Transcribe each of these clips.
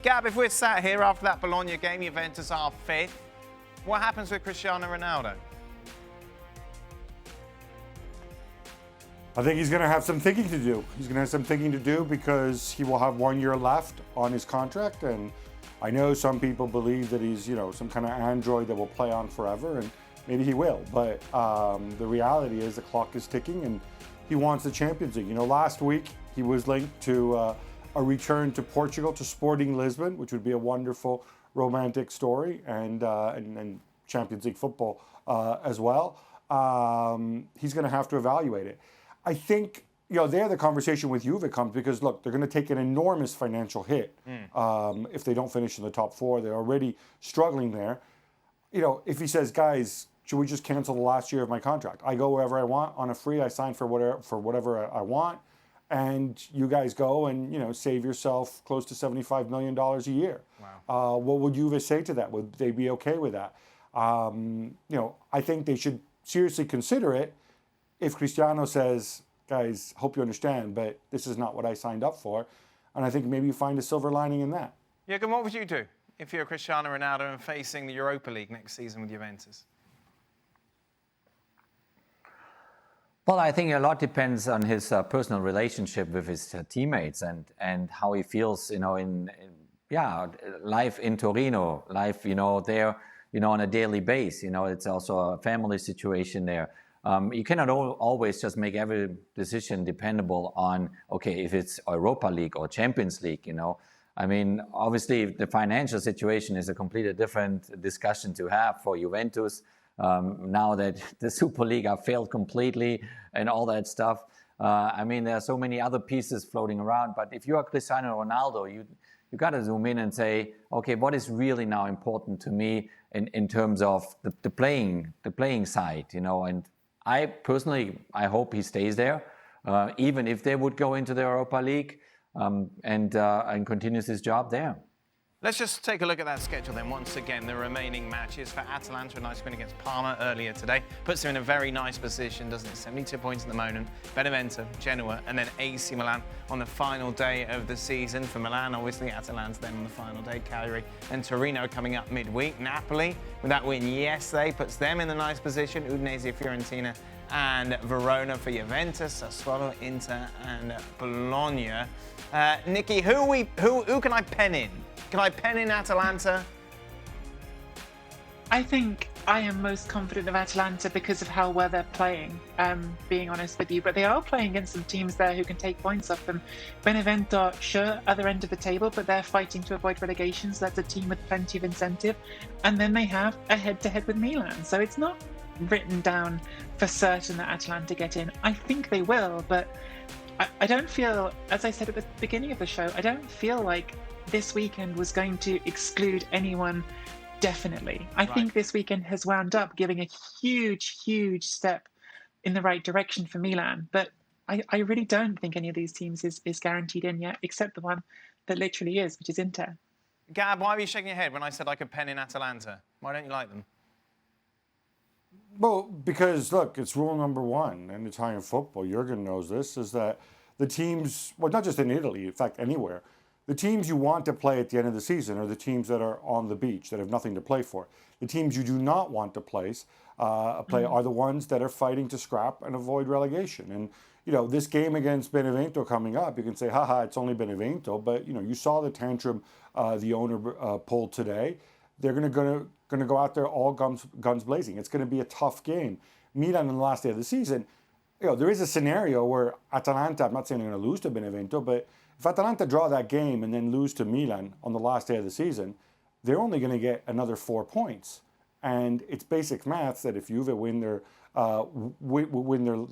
Gab, if we're sat here after that Bologna game, Juventus are 5th, what happens with Cristiano Ronaldo? I think he's going to have some thinking to do. He's going to have some thinking to do because he will have 1 year left on his contract. And I know some people believe that he's, some kind of android that will play on forever, and maybe he will. But the reality is the clock is ticking and he wants the Champions League. Last week he was linked to a return to Portugal, to Sporting Lisbon, which would be a wonderful romantic story, and Champions League football as well. He's going to have to evaluate it. I think, there the conversation with Juve comes because, look, they're going to take an enormous financial hit if they don't finish in the top 4. They're already struggling there. If he says, guys, should we just cancel the last year of my contract? I go wherever I want on a free. I sign for whatever I want. And you guys go and, save yourself close to $75 million a year. Wow. What would Juve say to that? Would they be okay with that? I think they should seriously consider it if Cristiano says, guys, hope you understand, but this is not what I signed up for. And I think maybe you find a silver lining in that. Jurgen, what would you do if you're Cristiano Ronaldo and facing the Europa League next season with Juventus? Well, I think a lot depends on his personal relationship with his teammates and how he feels, in life in Torino, life, there, on a daily basis. It's also a family situation there. You cannot always just make every decision dependable on, okay, if it's Europa League or Champions League, I mean, obviously the financial situation is a completely different discussion to have for Juventus. Now that the Super League have failed completely and all that stuff. I mean, there are so many other pieces floating around. But if you are Cristiano Ronaldo, you got to zoom in and say, okay, what is really now important to me in terms of the playing side, And I personally, I hope he stays there, even if they would go into the Europa League and continues his job there. Let's just take a look at that schedule then. Once again, the remaining matches for Atalanta, a nice win against Parma earlier today. Puts them in a very nice position, doesn't it? 72 points at the moment. Benevento, Genoa, and then AC Milan on the final day of the season. For Milan, obviously, Atalanta then on the final day. Cagliari and Torino coming up midweek. Napoli, with that win yesterday, puts them in a nice position. Udinese, Fiorentina, and Verona for Juventus, Sassuolo, Inter, and Bologna. Nicky, who can I pen in? Can I pen in Atalanta? I think I am most confident of Atalanta because of how well they're playing, being honest with you. But they are playing against some teams there who can take points off them. Benevento, sure, other end of the table, but they're fighting to avoid relegation, so that's a team with plenty of incentive. And then they have a head-to-head with Milan. So it's not written down for certain that Atalanta get in. I think they will, but I don't feel, as I said at the beginning of the show, I don't feel like this weekend was going to exclude anyone definitely. I think this weekend has wound up giving a huge step in the right direction for Milan. But I really don't think any of these teams is guaranteed in yet, except the one that literally is, which is Inter. Gab, why were you shaking your head when I said I could pen in Atalanta? Why don't you like them? Well, because, look, it's rule number 1 in Italian football. Jurgen knows this, is that the teams, well, not just in Italy, in fact, anywhere, the teams you want to play at the end of the season are the teams that are on the beach, that have nothing to play for. The teams you do not want to play are the ones that are fighting to scrap and avoid relegation. And, this game against Benevento coming up, you can say, haha, it's only Benevento. But, you saw the tantrum the owner pulled today. They're going to go out there all guns blazing. It's going to be a tough game. Milan on the last day of the season, there is a scenario where Atalanta, I'm not saying they're going to lose to Benevento, but if Atalanta draw that game and then lose to Milan on the last day of the season, they're only going to get another 4 points. And it's basic maths that if Juve win their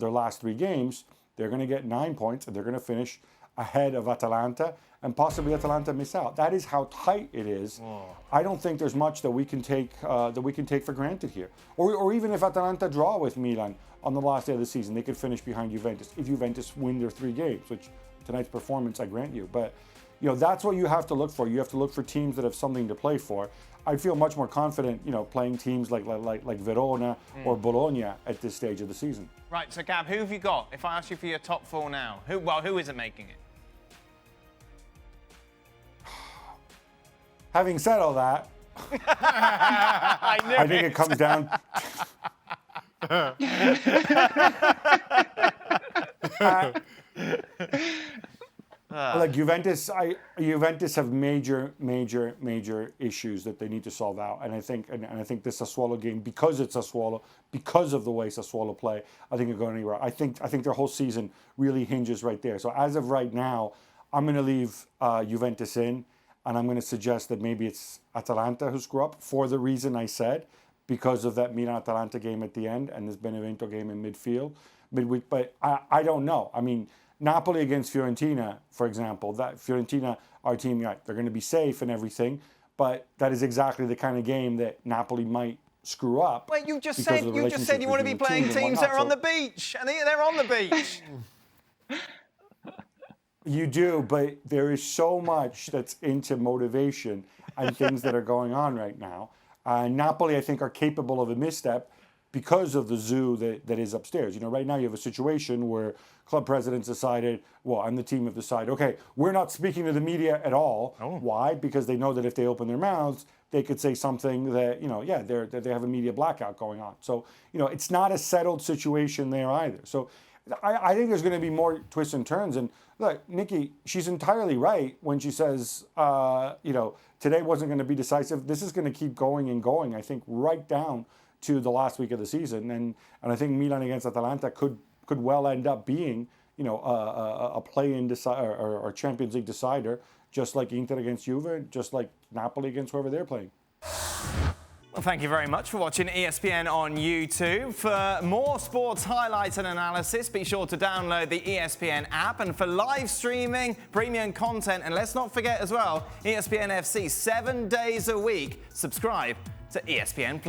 last 3 games, they're going to get 9 points and they're going to finish ahead of Atalanta, and possibly Atalanta miss out. That is how tight it is. Whoa. I don't think there's much that we can take for granted here. Or even if Atalanta draw with Milan on the last day of the season, they could finish behind Juventus if Juventus win their 3 games, which tonight's performance I grant you. But that's what you have to look for. You have to look for teams that have something to play for. I feel much more confident, playing teams like Verona or Bologna at this stage of the season. Right. So Gab, who have you got? If I ask you for your top 4 now, who isn't making it? having said all that, I think it comes down. Like Juventus have major issues that they need to solve out, and I think the Sassuolo game, because it's Sassuolo, because of the way Sassuolo play, I think it's going anywhere. I think their whole season really hinges right there. So as of right now, I'm going to leave Juventus in, and I'm going to suggest that maybe it's Atalanta who screw up for the reason I said, because of that Milan-Atalanta game at the end and this Benevento game in midweek. But I don't know. I mean, Napoli against Fiorentina, for example, that Fiorentina, our team, they're going to be safe and everything, but that is exactly the kind of game that Napoli might screw up. Wait, you just said you want to be playing teams that are on the beach, and they're on the beach. You do, but there is so much that's into motivation and things that are going on right now. Napoli, I think, are capable of a misstep because of the zoo that is upstairs. You know, right now you have a situation where club presidents decided, well, and the team have decided, okay, we're not speaking to the media at all. Oh. Why? Because they know that if they open their mouths, they could say something that, they have a media blackout going on. So, it's not a settled situation there either. So I think there's going to be more twists and turns. And look, Nicky, she's entirely right when she says, today wasn't going to be decisive. This is going to keep going and going, I think, right down to the last week of the season. And I think Milan against Atalanta could well end up being, a play-in decider or Champions League decider, just like Inter against Juve, just like Napoli against whoever they're playing. Well, thank you very much for watching ESPN on YouTube. For more sports highlights and analysis, be sure to download the ESPN app. And for live streaming, premium content, and let's not forget as well, ESPN FC 7 days a week. Subscribe to ESPN+.